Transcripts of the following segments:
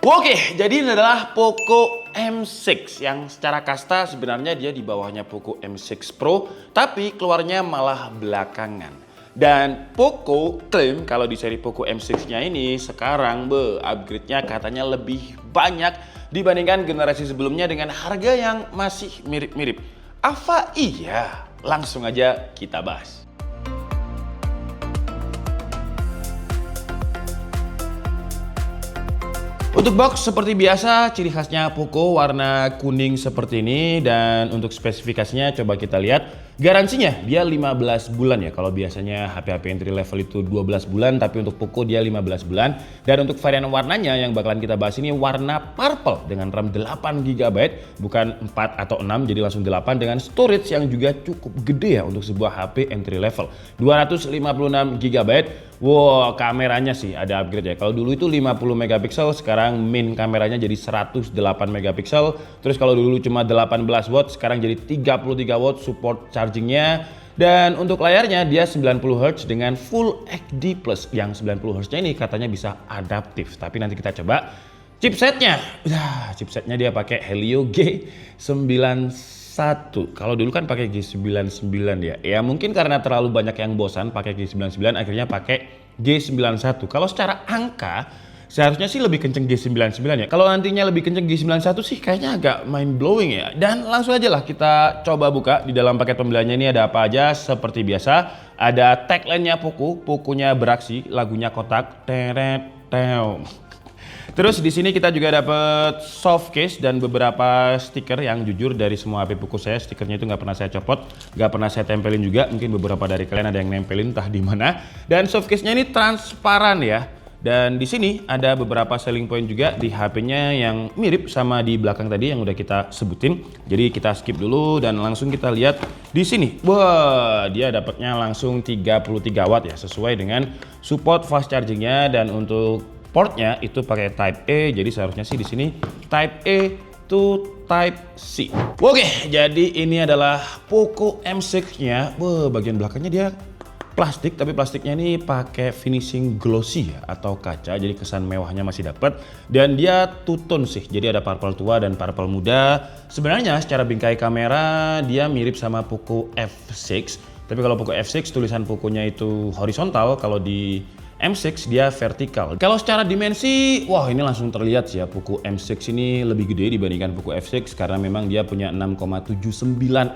Oke, jadi ini adalah Poco M6 yang secara kasta sebenarnya dia di bawahnya Poco M6 Pro, tapi keluarnya malah belakangan. Dan Poco klaim kalau di seri Poco M6-nya ini sekarang upgrade-nya katanya lebih banyak dibandingkan generasi sebelumnya dengan harga yang masih mirip-mirip. Apa iya? Langsung aja kita bahas. Untuk box seperti biasa, ciri khasnya Poco warna kuning seperti ini, dan untuk spesifikasinya coba kita lihat. Garansinya dia 15 bulan ya. Kalau biasanya HP-HP entry level itu 12 bulan, tapi untuk Poco dia 15 bulan. Dan untuk varian warnanya yang bakalan kita bahas ini warna purple dengan RAM 8GB, bukan 4 atau 6, jadi langsung 8 dengan storage yang juga cukup gede ya untuk sebuah HP entry level. 256GB. Wow, kameranya sih ada upgrade ya. Kalau dulu itu 50 megapiksel, sekarang main kameranya jadi 108 megapiksel. Terus kalau dulu cuma 18 watt, sekarang jadi 33 watt support chargingnya. Dan untuk layarnya dia 90 Hz dengan Full HD+. Yang 90 Hz-nya ini katanya bisa adaptif. Tapi nanti kita coba. Chipsetnya dia pakai Helio G91. Kalau dulu kan pakai G99 ya. Ya mungkin karena terlalu banyak yang bosan pakai G99 akhirnya pakai G91. Kalau secara angka seharusnya sih lebih kenceng G99 ya. Kalau nantinya lebih kenceng G91 sih kayaknya agak mind blowing ya. Dan langsung aja lah kita coba buka. Di dalam paket pembeliannya ini ada apa aja. Seperti biasa ada tagline-nya Poco, Poconya beraksi, lagunya kotak. Teret tew. Terus di sini kita juga dapat soft case dan beberapa stiker yang jujur dari semua HP Poco saya stikernya itu nggak pernah saya copot, nggak pernah saya tempelin juga. Mungkin beberapa dari kalian ada yang nempelin entah di mana. Dan soft case-nya ini transparan ya. Dan di sini ada beberapa selling point juga di HP-nya yang mirip sama di belakang tadi yang udah kita sebutin. Jadi kita skip dulu dan langsung kita lihat di sini. Wah, dia dapatnya langsung 33 watt ya, sesuai dengan support fast chargingnya. Dan untuk portnya itu pakai Type A, jadi seharusnya sih di sini Type A to Type C. Oke, jadi ini adalah Poco M6-nya. Bagian belakangnya dia plastik, tapi plastiknya ini pakai finishing glossy ya, atau kaca, jadi kesan mewahnya masih dapat. Dan dia two tone sih, jadi ada purple tua dan purple muda. Sebenarnya secara bingkai kamera dia mirip sama Poco F6, tapi kalau Poco F6 tulisan Poconya itu horizontal, kalau di M6 dia vertikal. Kalau secara dimensi, wah ini langsung terlihat sih ya, Poco M6 ini lebih gede dibandingkan Poco F6 karena memang dia punya 6,79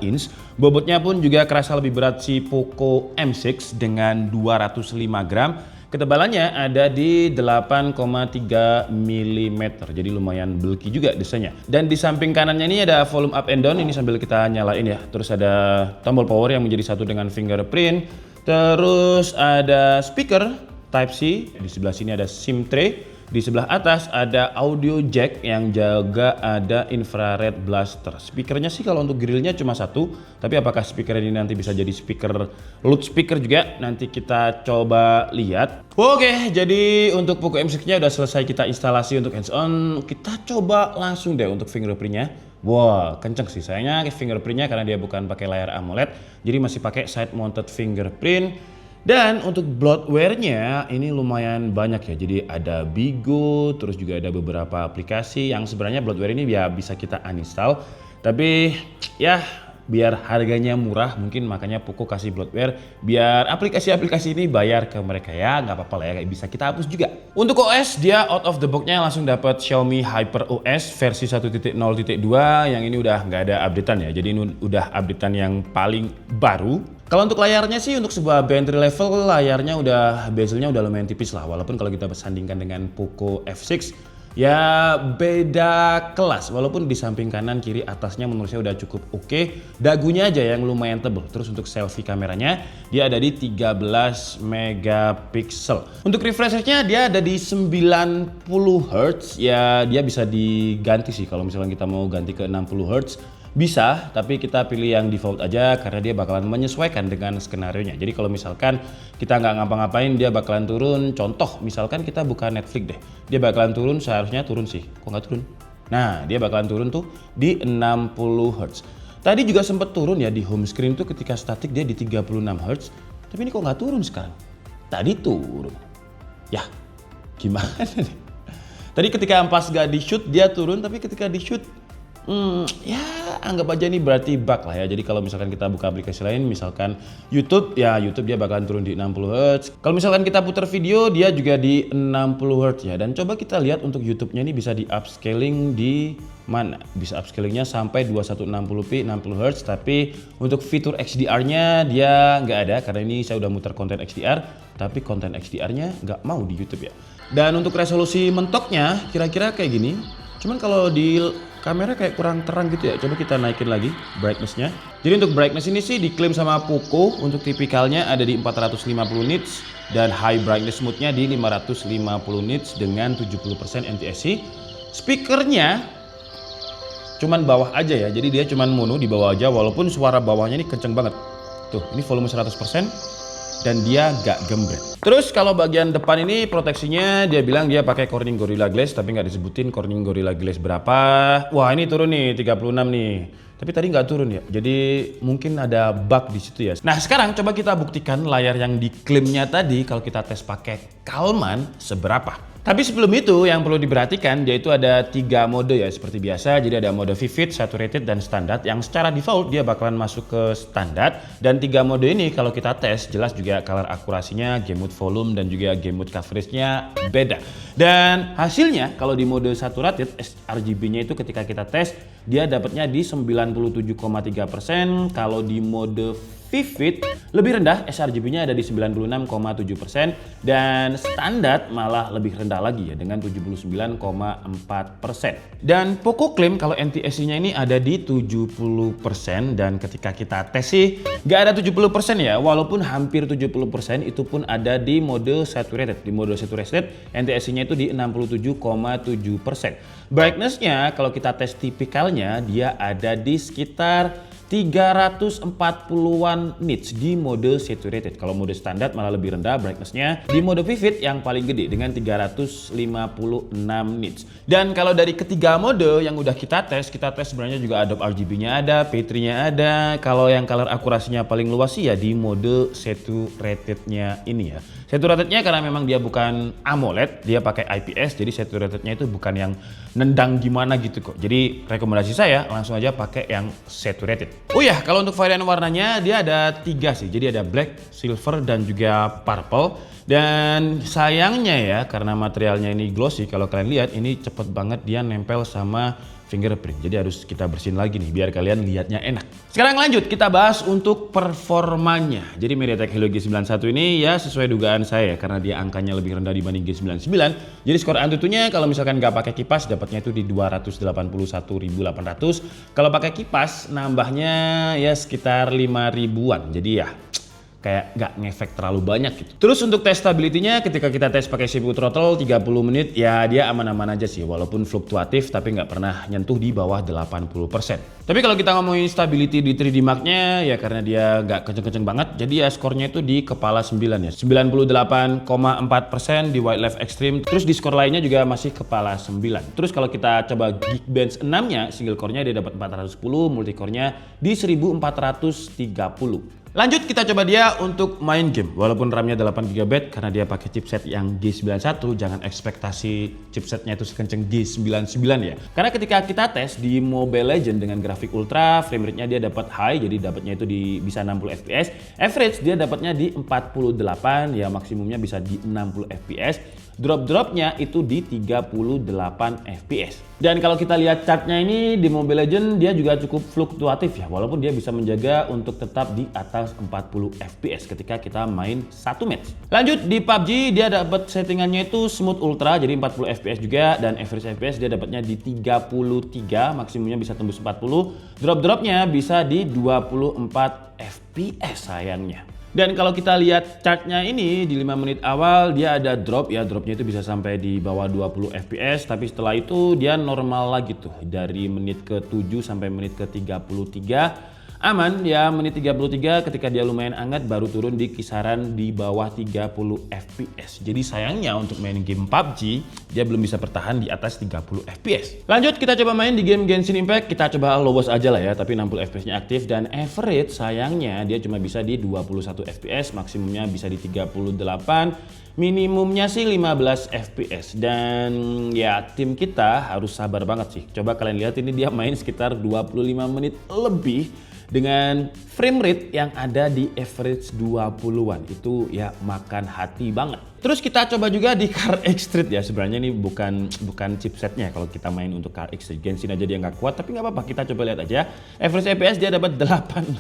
inch. Bobotnya pun juga kerasa lebih berat si Poco M6 dengan 205 gram. Ketebalannya ada di 8,3 mm, jadi lumayan bulky juga desainnya. Dan di samping kanannya ini ada volume up and down, ini sambil kita nyalain ya. Terus ada tombol power yang menjadi satu dengan fingerprint. Terus ada speaker Type C, di sebelah sini ada SIM tray, di sebelah atas ada audio jack yang juga ada infrared blaster. Speakernya sih kalau untuk grillnya cuma satu, tapi apakah speaker ini nanti bisa jadi speaker loudspeaker juga? Nanti kita coba lihat. Oke, jadi untuk Poco M6-nya udah selesai kita instalasi untuk hands on. Kita coba langsung deh untuk fingerprintnya. Wah, kenceng sih sayangnya fingerprintnya karena dia bukan pakai layar AMOLED, jadi masih pakai side mounted fingerprint. Dan untuk bloatware-nya ini lumayan banyak ya, jadi ada Bigo, terus juga ada beberapa aplikasi yang sebenarnya bloatware ini ya bisa kita uninstall. Tapi ya biar harganya murah mungkin makanya Poco kasih bloatware, biar aplikasi-aplikasi ini bayar ke mereka ya, nggak apa-apa lah ya, bisa kita hapus juga. Untuk OS dia out of the box-nya langsung dapat Xiaomi HyperOS versi 1.0.2 yang ini udah nggak ada updatean ya, jadi ini udah updatean yang paling baru. Kalau untuk layarnya sih untuk sebuah entry level layarnya udah bezelnya udah lumayan tipis lah, walaupun kalau kita bersandingkan dengan Poco F6 ya beda kelas, walaupun di samping kanan kiri atasnya menurut saya udah cukup oke. Dagunya aja yang lumayan tebal. Terus untuk selfie kameranya dia ada di 13 megapiksel. Untuk refresh rate-nya dia ada di 90 Hz ya, dia bisa diganti sih kalau misalnya kita mau ganti ke 60 Hz. Bisa, tapi kita pilih yang default aja karena dia bakalan menyesuaikan dengan skenarionya. Jadi kalau misalkan kita nggak ngapa-ngapain dia bakalan turun. Contoh misalkan kita buka Netflix deh, dia bakalan turun, seharusnya turun sih, kok nggak turun? Nah dia bakalan turun tuh di 60 Hz. Tadi juga sempat turun ya di home screen tuh ketika statik dia di 36 Hz. Tapi ini kok nggak turun sekarang? Tadi turun. Ya gimana nih? Tadi ketika pas gak di shoot dia turun, tapi ketika di shoot ya anggap aja ini berarti bug lah ya. Jadi kalau misalkan kita buka aplikasi lain, misalkan YouTube, ya YouTube dia bakalan turun di 60 Hz. Kalau misalkan kita putar video, dia juga di 60 Hz ya. Dan coba kita lihat untuk YouTube-nya ini bisa di upscaling di mana? Bisa upscalingnya sampai 2160p 60 Hz, tapi untuk fitur XDR-nya dia nggak ada karena ini saya udah muter konten XDR, tapi konten XDR-nya nggak mau di YouTube ya. Dan untuk resolusi mentoknya kira-kira kayak gini. Cuman kalau di kamera kayak kurang terang gitu ya. Coba kita naikin lagi brightness-nya. Jadi untuk brightness ini sih diklaim sama Poco untuk tipikalnya ada di 450 nits dan high brightness mode-nya di 550 nits dengan 70% NTSC. Speakernya cuman bawah aja ya. Jadi dia cuman mono di bawah aja walaupun suara bawahnya ini kenceng banget. Tuh, ini volume 100%. Dan dia gak gembret. Terus kalau bagian depan ini proteksinya dia bilang dia pakai Corning Gorilla Glass, tapi nggak disebutin Corning Gorilla Glass berapa. Wah ini turun nih 36 nih. Tapi tadi nggak turun ya. Jadi mungkin ada bug di situ ya. Nah sekarang coba kita buktikan layar yang diklaimnya tadi kalau kita tes pakai Calman seberapa. Tapi sebelum itu yang perlu diperhatikan yaitu ada 3 mode ya seperti biasa. Jadi ada mode Vivid, Saturated, dan Standard yang secara default dia bakalan masuk ke standar. Dan 3 mode ini kalau kita tes jelas juga color akurasinya, game mode volume, dan juga game mode coveragenya beda. Dan hasilnya kalau di mode Saturated RGB-nya itu ketika kita tes dia dapatnya di 97,3%. Kalau di mode Vivid lebih rendah, sRGB-nya ada di 96,7% dan standar malah lebih rendah lagi ya dengan 79,4%. Dan Poco klaim kalau NTSC-nya ini ada di 70% dan ketika kita tes sih nggak ada 70% ya, walaupun hampir 70% itu pun ada di mode Saturated. Di mode Saturated NTSC-nya itu di 67,7%. Brightness-nya kalau kita tes tipikalnya dia ada di sekitar 340-an nits di mode Saturated. Kalau mode standar malah lebih rendah brightness-nya. Di mode Vivid yang paling gede dengan 356 nits. Dan kalau dari ketiga mode yang udah kita tes sebenarnya juga Adobe RGB-nya ada, P3-nya ada. Kalau yang color akurasinya paling luas sih ya di mode Saturated-nya ini ya. Saturated-nya karena memang dia bukan AMOLED, dia pakai IPS, jadi Saturated-nya itu bukan yang nendang gimana gitu kok. Jadi rekomendasi saya langsung aja pakai yang Saturated. Oh ya, kalau untuk varian warnanya dia ada 3 sih. Jadi ada black, silver, dan juga purple. Dan sayangnya ya, karena materialnya ini glossy, kalau kalian lihat ini cepet banget dia nempel sama fingerprint. Jadi harus kita bersihin lagi nih biar kalian lihatnya enak. Sekarang lanjut kita bahas untuk performanya. Jadi MediaTek Helio G91 ini ya sesuai dugaan saya karena dia angkanya lebih rendah dibanding G99. Jadi skor AnTuTu-nya kalau misalkan nggak pakai kipas dapatnya itu di 281.800. Kalau pakai kipas nambahnya ya sekitar 5.000-an. Jadi ya kayak nggak ngefek terlalu banyak gitu. Terus untuk tes stability-nya ketika kita tes pakai CPU throttle 30 menit ya dia aman-aman aja sih walaupun fluktuatif tapi nggak pernah nyentuh di bawah 80%. Tapi kalau kita ngomongin stability di 3D Mark-nya ya karena dia nggak kenceng-kenceng banget jadi ya skornya itu di kepala 9 ya. 98,4% di Wildlife Extreme. Terus di skor lainnya juga masih kepala 9. Terus kalau kita coba Geekbench 6-nya single core-nya dia dapat 410, multi core-nya di 1430. Lanjut kita coba dia untuk main game. Walaupun RAM-nya 8GB karena dia pakai chipset yang G91, jangan ekspektasi chipsetnya itu sekenceng G99 ya. Karena ketika kita tes di Mobile Legends dengan grafik ultra, frame rate-nya dia dapat high, jadi dapatnya itu di bisa 60 fps. Average dia dapatnya di 48, ya maksimumnya bisa di 60 fps. Drop-dropnya itu di 38 fps. Dan kalau kita lihat chartnya ini di Mobile Legends dia juga cukup fluktuatif ya, walaupun dia bisa menjaga untuk tetap di atas 40 fps ketika kita main satu match. Lanjut di PUBG dia dapat settingannya itu smooth ultra jadi 40 fps juga dan average fps dia dapatnya di 33, maksimumnya bisa tembus 40. Drop-dropnya bisa di 24 fps sayangnya. Dan kalau kita lihat chartnya ini di 5 menit awal dia ada drop ya, dropnya itu bisa sampai di bawah 20 fps, tapi setelah itu dia normal lagi tuh dari menit ke 7 sampai menit ke 33 Aman ya, menit 33 ketika dia lumayan hangat baru turun di kisaran di bawah 30 fps. Jadi sayangnya untuk main game PUBG dia belum bisa bertahan di atas 30 fps. Lanjut kita coba main di game Genshin Impact. Kita coba lowos aja lah ya, tapi 60 fps-nya aktif dan average sayangnya dia cuma bisa di 21 fps, maksimumnya bisa di 38. Minimumnya sih 15 fps dan ya tim kita harus sabar banget sih. Coba kalian lihat ini dia main sekitar 25 menit lebih dengan frame rate yang ada di average 20-an. Itu ya makan hati banget. Terus kita coba juga di CarX Street ya. Sebenarnya ini bukan chipsetnya kalau kita main untuk CarX Street. Genshin aja dia nggak kuat, tapi nggak apa-apa, kita coba lihat aja. Average FPS dia dapat 18,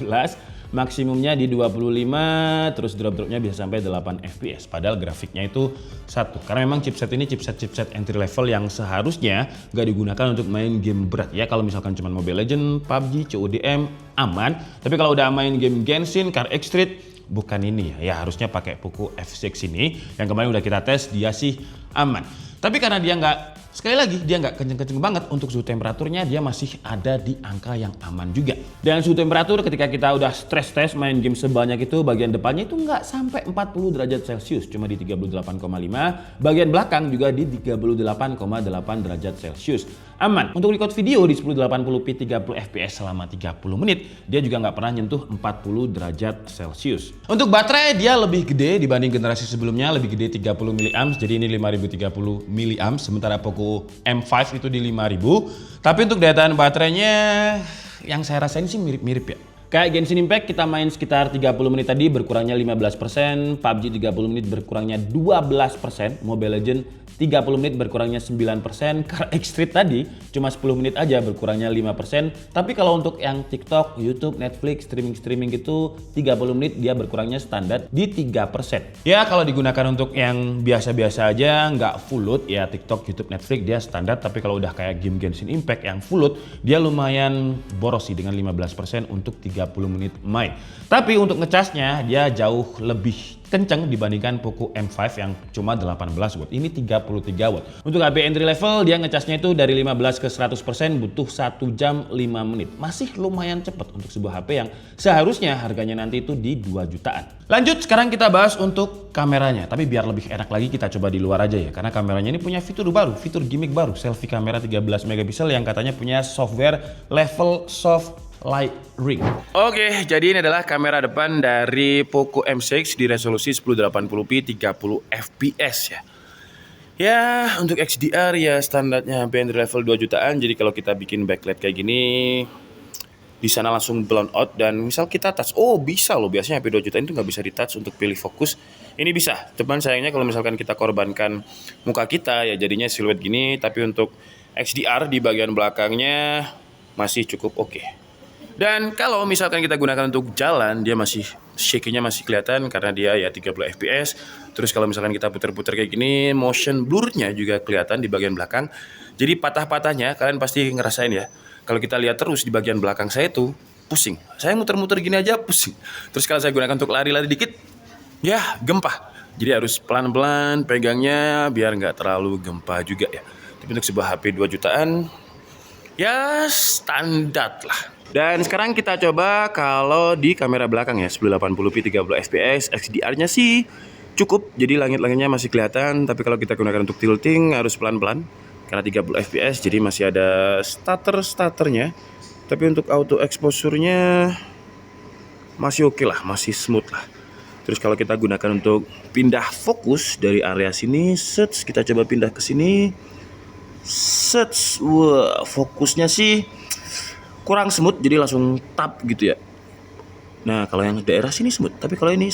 maksimumnya di 25, terus drop-dropnya bisa sampai 8 fps. Padahal grafiknya itu satu. Karena memang chipset ini chipset entry level yang seharusnya nggak digunakan untuk main game berat ya. Kalau misalkan cuma Mobile Legends, PUBG, CODM aman. Tapi kalau udah main game Genshin, CarX Street bukan ini ya harusnya pakai Poco F6 ini yang kemarin udah kita tes, dia sih aman. Tapi karena dia nggak, sekali lagi dia nggak kenceng-kenceng banget, untuk suhu temperaturnya dia masih ada di angka yang aman juga. Dan suhu temperatur ketika kita udah stress test main game sebanyak itu, bagian depannya itu nggak sampai 40 derajat Celcius, cuma di 38,5. Bagian belakang juga di 38,8 derajat Celcius. Aman. Untuk record video di 1080p 30 fps selama 30 menit, dia juga nggak pernah nyentuh 40 derajat Celcius. Untuk baterai dia lebih gede dibanding generasi sebelumnya, lebih gede 30 mAh, jadi ini 5030 mAh, sementara Poco M5 itu di 5000. Tapi untuk daya tahan baterainya yang saya rasain sih mirip-mirip ya. Kayak Genshin Impact kita main sekitar 30 menit tadi berkurangnya 15%, PUBG 30 menit berkurangnya 12%, Mobile Legends 30 menit berkurangnya 9%, CarX Street tadi cuma 10 menit aja berkurangnya 5%. Tapi kalau untuk yang TikTok, YouTube, Netflix, streaming gitu 30 menit dia berkurangnya standar di 3%. Ya kalau digunakan untuk yang biasa-biasa aja nggak full load ya TikTok, YouTube, Netflix dia standar. Tapi kalau udah kayak game Genshin Impact yang full load dia lumayan boros sih dengan 15% untuk 30 menit main. Tapi untuk ngecasnya dia jauh lebih kenceng dibandingkan Poco M5 yang cuma 18 watt. Ini 33 watt. Untuk HP entry level dia ngecasnya itu dari 15 ke 100% butuh 1 jam 5 menit. Masih lumayan cepat untuk sebuah HP yang seharusnya harganya nanti itu di 2 jutaan. Lanjut sekarang kita bahas untuk kameranya. Tapi biar lebih enak lagi kita coba di luar aja ya. Karena kameranya ini punya fitur baru, fitur gimmick baru. Selfie kamera 13 megapiksel yang katanya punya software level soft light ring. Oke, jadi ini adalah kamera depan dari Poco M6 di resolusi 1080p 30 fps ya. Ya, untuk XDR ya standarnya entry level 2 jutaan. Jadi kalau kita bikin backlight kayak gini di sana langsung blown out dan misal kita touch, oh bisa loh, biasanya HP 2 jutaan itu nggak bisa di touch untuk pilih fokus. Ini bisa, cuman sayangnya kalau misalkan kita korbankan muka kita ya jadinya siluet gini. Tapi untuk XDR di bagian belakangnya masih cukup oke. Dan kalau misalkan kita gunakan untuk jalan, dia masih shaky-nya masih kelihatan karena dia ya 30 fps. Terus kalau misalkan kita putar-putar kayak gini, motion blur-nya juga kelihatan di bagian belakang. Jadi patah-patahnya kalian pasti ngerasain ya. Kalau kita lihat terus di bagian belakang saya tuh pusing. Saya muter-muter gini aja pusing. Terus kalau saya gunakan untuk lari-lari dikit, ya gempa. Jadi harus pelan-pelan pegangnya biar nggak terlalu gempa juga ya. Tapi untuk sebuah HP 2 jutaan, ya standar lah. Dan sekarang kita coba kalau di kamera belakang ya 1080p 30 fps, XDR-nya sih cukup. Jadi langit-langitnya masih kelihatan, tapi kalau kita gunakan untuk tilting harus pelan-pelan karena 30 fps jadi masih ada stutter-stutternya. Tapi untuk auto exposure-nya masih oke lah, masih smooth lah. Terus kalau kita gunakan untuk pindah fokus dari area sini, kita coba pindah ke sini. Wah, fokusnya sih kurang smooth, jadi langsung tap gitu ya. Nah kalau yang daerah sini smooth, tapi kalau ini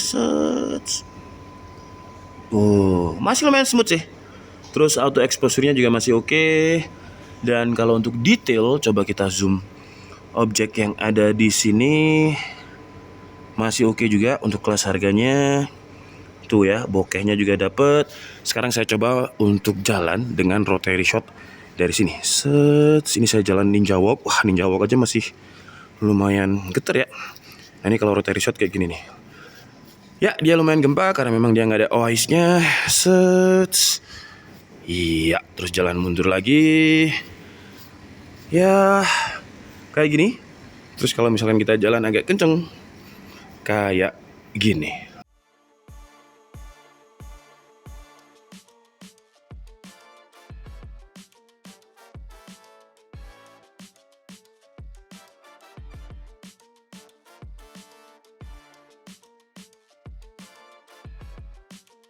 masih lumayan smooth sih. Terus auto exposure-nya juga masih oke. Dan kalau untuk detail, coba kita zoom objek yang ada di sini, masih oke juga untuk kelas harganya. Tuh ya, bokehnya juga dapet. Sekarang saya coba untuk jalan dengan rotary shot dari sini. Sini saya jalan ninja walk. Wah, ninja walk aja masih lumayan geter ya. Nah ini kalau rotary shot kayak gini nih. Ya, dia lumayan gempa karena memang dia nggak ada OIS-nya. Iya, terus jalan mundur lagi. Ya, kayak gini. Terus kalau misalkan kita jalan agak kenceng, kayak gini.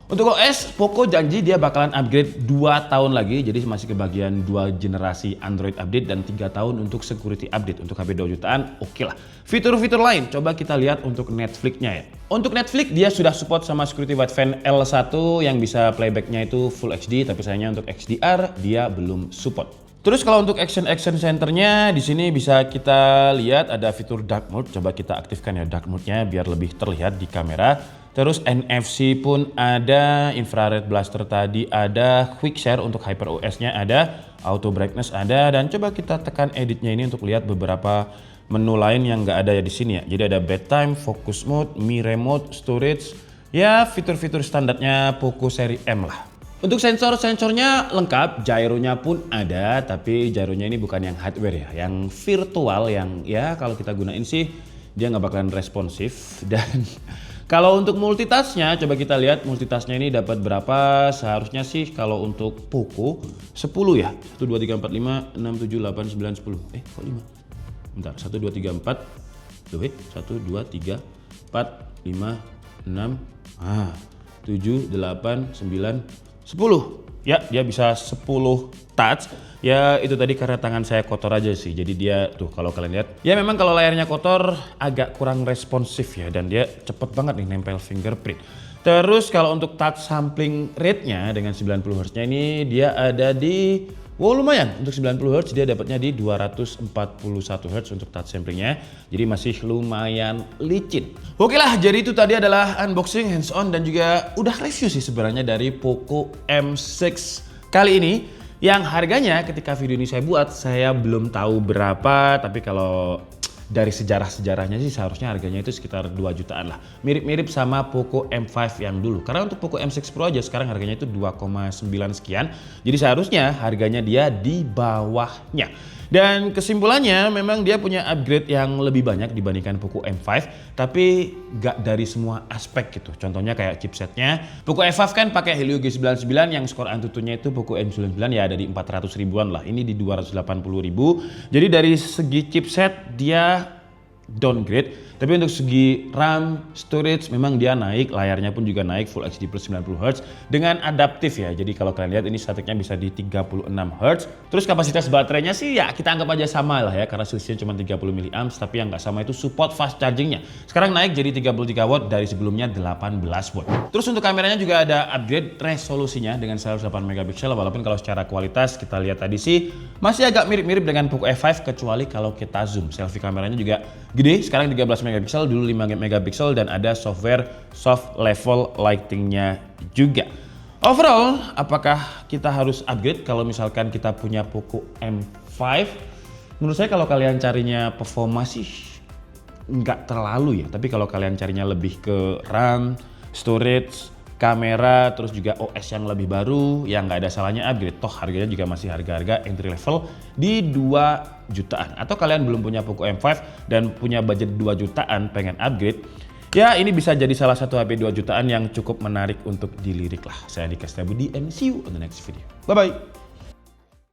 Untuk OS, Poco janji dia bakalan upgrade 2 tahun lagi, jadi masih kebagian 2 generasi Android update dan 3 tahun untuk security update. Untuk HP 2 jutaan, oke lah. Fitur-fitur lain, coba kita lihat untuk Netflix-nya ya. Untuk Netflix, dia sudah support sama Security Wideband L1 yang bisa playback-nya itu Full HD, tapi sayangnya untuk XDR, dia belum support. Terus kalau untuk action centernya di sini bisa kita lihat ada fitur dark mode. Coba kita aktifkan ya dark mode-nya biar lebih terlihat di kamera. Terus NFC pun ada, infrared blaster tadi ada, quick share untuk HyperOS-nya ada, auto brightness ada, dan coba kita tekan editnya ini untuk lihat beberapa menu lain yang nggak ada ya di sini ya. Jadi ada bedtime, focus mode, Mi remote, storage, ya fitur-fitur standarnya Poco seri M lah. Untuk sensornya lengkap, gyronya pun ada, tapi gyronya ini bukan yang hardware ya, yang virtual yang ya kalau kita gunain sih dia nggak bakalan responsif. Dan kalau untuk multitasknya, coba kita lihat multitasknya ini dapat berapa. Seharusnya sih kalau untuk Poco 10 ya, 1, 2, 3, 4, 5, 6, 7, 8, 9, 10. Kok 5? Bentar, 1, 2, 3, 4. Tuh 1, 2, 3, 4, 5, 6, 7, 8, 9, 10. Ya, dia bisa 10 touch. Ya itu tadi karena tangan saya kotor aja sih. Jadi dia tuh kalau kalian lihat, ya memang kalau layarnya kotor agak kurang responsif ya, dan dia cepet banget nih nempel fingerprint. Terus kalau untuk touch sampling rate-nya dengan 90 Hz-nya ini dia ada di lumayan. Untuk 90 Hz dia dapatnya di 241 Hz untuk touch samplingnya. Jadi masih lumayan licin. Oke lah, jadi itu tadi adalah unboxing, hands on, dan juga udah review sih sebenarnya dari Poco M6 kali ini. Yang harganya ketika video ini saya buat, saya belum tahu berapa, tapi kalau dari sejarah-sejarahnya sih seharusnya harganya itu sekitar 2 jutaan lah. Mirip-mirip sama Poco M5 yang dulu. Karena untuk Poco M6 Pro aja sekarang harganya itu 2,9 sekian. Jadi seharusnya harganya dia di bawahnya. Dan kesimpulannya memang dia punya upgrade yang lebih banyak dibandingkan Poco M5, tapi gak dari semua aspek gitu. Contohnya kayak chipsetnya, Poco M5 kan pakai Helio G99 yang skor Antutunya itu Poco M99 ya ada di 400 ribuan lah. Ini di 280 ribu. Jadi dari segi chipset dia downgrade, tapi untuk segi RAM, storage memang dia naik, layarnya pun juga naik Full HD plus 90 Hz dengan adaptif ya. Jadi kalau kalian lihat ini statiknya bisa di 36 Hz. Terus kapasitas baterainya sih ya kita anggap aja sama lah ya, karena selisihnya cuma 30 mAh, tapi yang nggak sama itu support fast chargingnya. Sekarang naik jadi 33 watt dari sebelumnya 18 watt. Terus untuk kameranya juga ada upgrade resolusinya dengan 108 megapiksel, walaupun kalau secara kualitas kita lihat tadi sih masih agak mirip-mirip dengan Poco F5, kecuali kalau kita zoom. Selfie kameranya juga gede, sekarang 13 megapiksel, dulu 5 megapiksel, dan ada software soft level lightingnya juga. Overall, apakah kita harus upgrade kalau misalkan kita punya Poco M5? Menurut saya kalau kalian carinya performa sih nggak terlalu ya, tapi kalau kalian carinya lebih ke RAM, storage, kamera, terus juga OS yang lebih baru, yang nggak ada salahnya upgrade. Toh harganya juga masih harga-harga entry level di 2 jutaan. Atau kalian belum punya Poco M5 dan punya budget 2 jutaan pengen upgrade, ya ini bisa jadi salah satu HP 2 jutaan yang cukup menarik untuk dilirik lah. Saya Dika Setiabudi and see you on the next video. Bye bye.